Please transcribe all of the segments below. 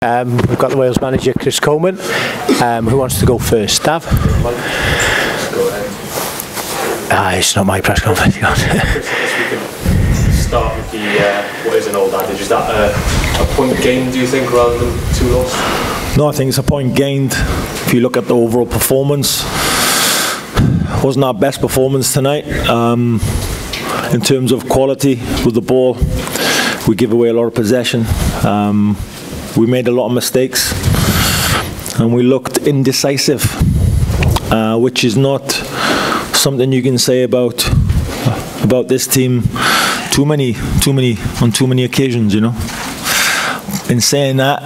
We've got the Wales manager, Chris Coleman. Who wants to go first? Dav? It's not my press conference. Start with the what is an old adage? Is that a point gained, do you think, rather than 2 lost? No, I think it's a point gained. If you look at the overall performance, wasn't our best performance tonight. In terms of quality with the ball, we give away a lot of possession. We made a lot of mistakes, and we looked indecisive, which is not something you can say about this team on too many occasions, you know. In saying that,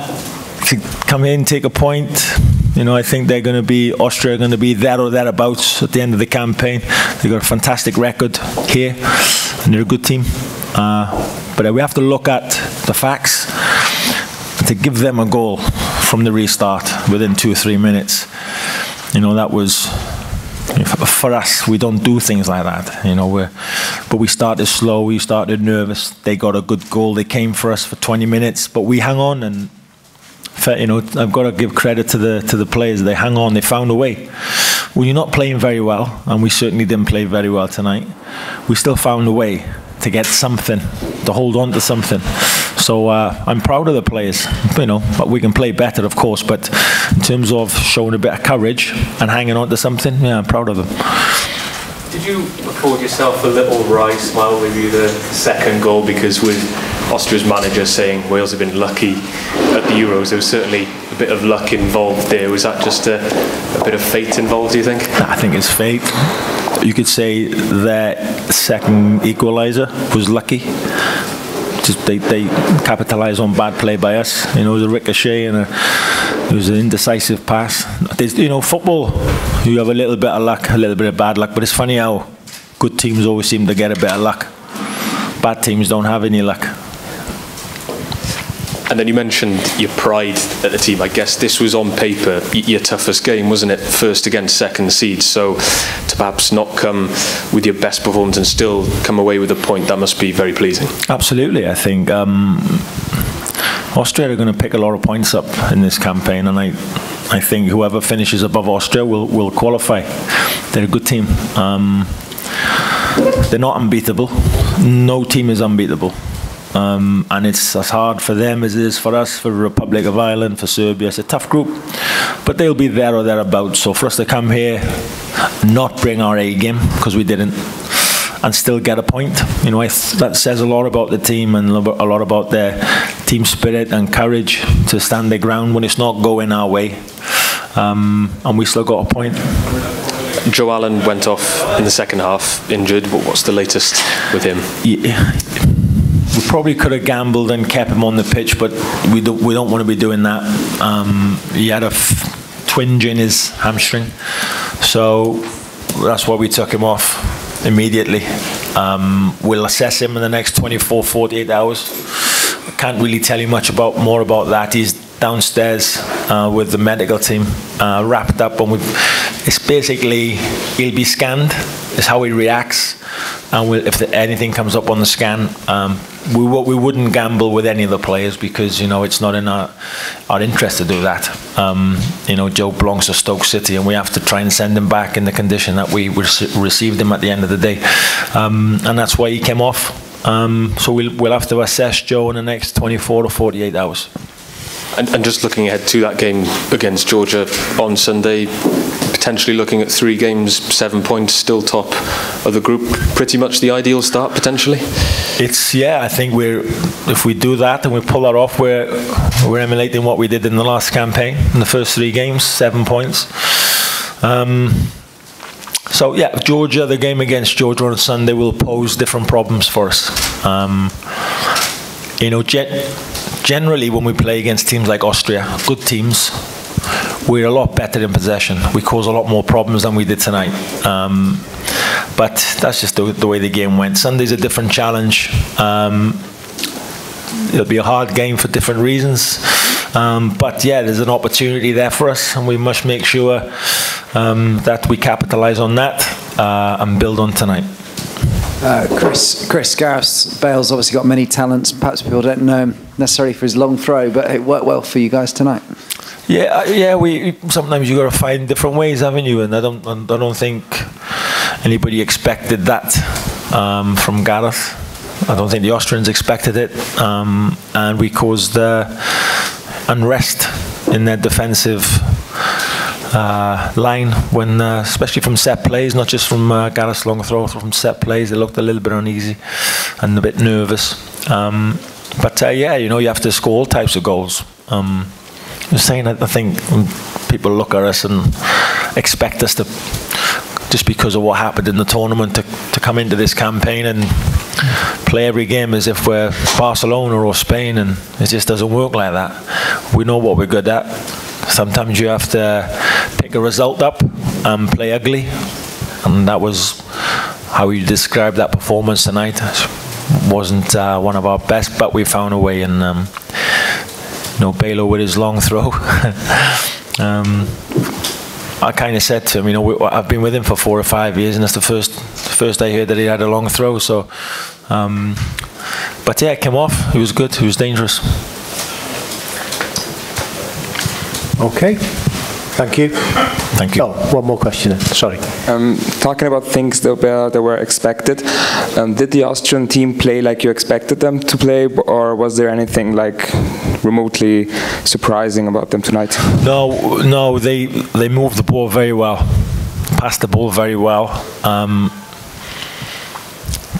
to come in, take a point, you know, I think Austria are going to be there or thereabouts at the end of the campaign. They've got a fantastic record here, and they're a good team. But we have to look at the facts. To give them a goal from the restart within 2 or 3 minutes, you know, that was, for us, we don't do things like that, you know. But we started slow, we started nervous. They got a good goal. They came for us for 20 minutes, but we hung on, and you know, I've got to give credit to the players. They hung on. They found a way. When you're not playing very well, and we certainly didn't play very well tonight, we still found a way to get something, to hold on to something. So I'm proud of the players, you know, but we can play better, of course, but in terms of showing a bit of courage and hanging on to something, yeah, I'm proud of them. Did you afford yourself a little wry smile with the second goal? Because with Austria's manager saying Wales have been lucky at the Euros, there was certainly a bit of luck involved there. Was that just a bit of fate involved, do you think? I think it's fate. You could say their second equaliser was lucky. Just they capitalised on bad play by us. You know, it was a ricochet and it was an indecisive pass. You know, football, you have a little bit of luck, a little bit of bad luck, but it's funny how good teams always seem to get a bit of luck. Bad teams don't have any luck. And then you mentioned your pride at the team. I guess this was on paper your toughest game, wasn't it? First against second seed. So to perhaps not come with your best performance and still come away with a point, that must be very pleasing. Absolutely. I think Austria are going to pick a lot of points up in this campaign, and I think whoever finishes above Austria will qualify. They're a good team. They're not unbeatable. No team is unbeatable. And it's as hard for them as it is for us, for the Republic of Ireland, for Serbia. It's a tough group, but they'll be there or thereabouts. So for us to come here, not bring our A game, because we didn't, and still get a point, you know, that says a lot about the team and a lot about their team spirit and courage to stand their ground when it's not going our way. And we still got a point. Joe Allen went off in the second half, injured. What's the latest with him? Yeah. We probably could have gambled and kept him on the pitch, but we don't want to be doing that. He had a twinge in his hamstring, so that's why we took him off immediately. We'll assess him in the next 24, 48 hours. I can't really tell you much more about that. He's downstairs with the medical team, wrapped up, and it's basically, he'll be scanned. It's how he reacts, and if anything comes up on the scan, we wouldn't gamble with any of the players, because, you know, it's not in our interest to do that. You know, Joe belongs to Stoke City, and we have to try and send him back in the condition that we received him at the end of the day, and that's why he came off. So we'll have to assess Joe in the next 24 to 48 hours. And just looking ahead to that game against Georgia on Sunday, potentially looking at 3 games, 7 points, still top of the group. Pretty much the ideal start, potentially. I think if we do that and we pull that off, we're emulating what we did in the last campaign in the first 3 games, 7 points. So yeah, Georgia, the game against Georgia on Sunday will pose different problems for us. You know, generally when we play against teams like Austria, good teams, we're a lot better in possession. We cause a lot more problems than we did tonight. But that's just the way the game went. Sunday's a different challenge. It'll be a hard game for different reasons. But yeah, there's an opportunity there for us, and we must make sure that we capitalise on that and build on tonight. Chris, Gareth Bale's obviously got many talents. Perhaps people don't know him necessarily for his long throw, but it worked well for you guys tonight. Yeah. We sometimes you got to find different ways, haven't you? And I don't think anybody expected that from Gareth. I don't think the Austrians expected it, and we caused unrest in their defensive line when, especially from set plays, not just from Gareth's long throw, from set plays, they looked a little bit uneasy and a bit nervous. But yeah, you know, you have to score all types of goals. Just saying, I think when people look at us and expect us to, just because of what happened in the tournament, to come into this campaign and play every game as if we're Barcelona or Spain, and it just doesn't work like that. We know what we're good at. Sometimes you have to pick a result up and play ugly, and that was how you described that performance tonight. It wasn't one of our best, but we found a way, and you know, Balo with his long throw. I kind of said to him, you know, I've been with him for 4 or 5 years, and that's the first I heard that he had a long throw. So, but yeah, it came off. He was good. He was dangerous. Okay, thank you. Thank you. Oh, one more question. Sorry. Talking about things that were expected, did the Austrian team play like you expected them to play, or was there anything like remotely surprising about them tonight? No, they moved the ball very well, passed the ball very well,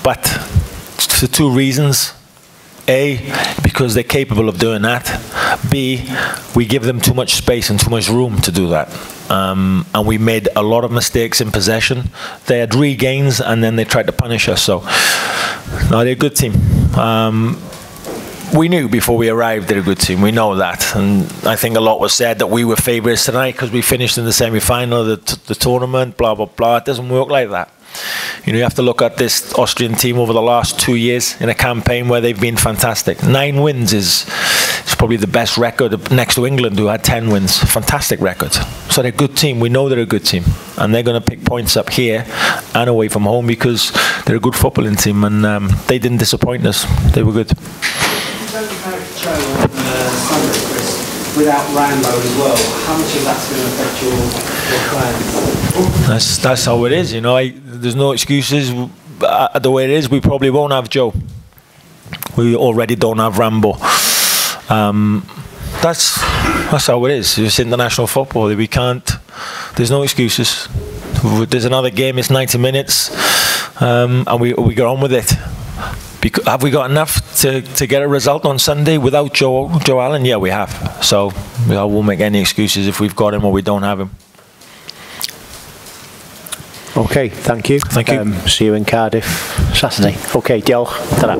but for 2 reasons. A, because they're capable of doing that. B, we give them too much space and too much room to do that. And we made a lot of mistakes in possession. They had regains and then they tried to punish us. So, no, they're a good team. We knew before we arrived they're a good team. We know that. And I think a lot was said that we were favourites tonight because we finished in the semi-final of the tournament, blah, blah, blah. It doesn't work like that. You know, you have to look at this Austrian team over the last 2 years in a campaign where they've been fantastic. 9 wins is probably the best record next to England, who had 10 wins. Fantastic record. So they're a good team. We know they're a good team. And they're going to pick points up here and away from home because they're a good footballing team. And they didn't disappoint us. They were good. Without Rambo as well, how much of that's going to affect your plans? That's how it is, you know. There's no excuses. The way it is, we probably won't have Joe. We already don't have Rambo. That's how it is. It's international football. We can't. There's no excuses. There's another game. It's 90 minutes, and we get on with it. Have we got enough to get a result on Sunday without Joe Allen? Yeah, we have. So I won't make any excuses if we've got him or we don't have him. Okay, thank you. Thank you. See you in Cardiff Saturday. Okay, diolch. Ta-ra.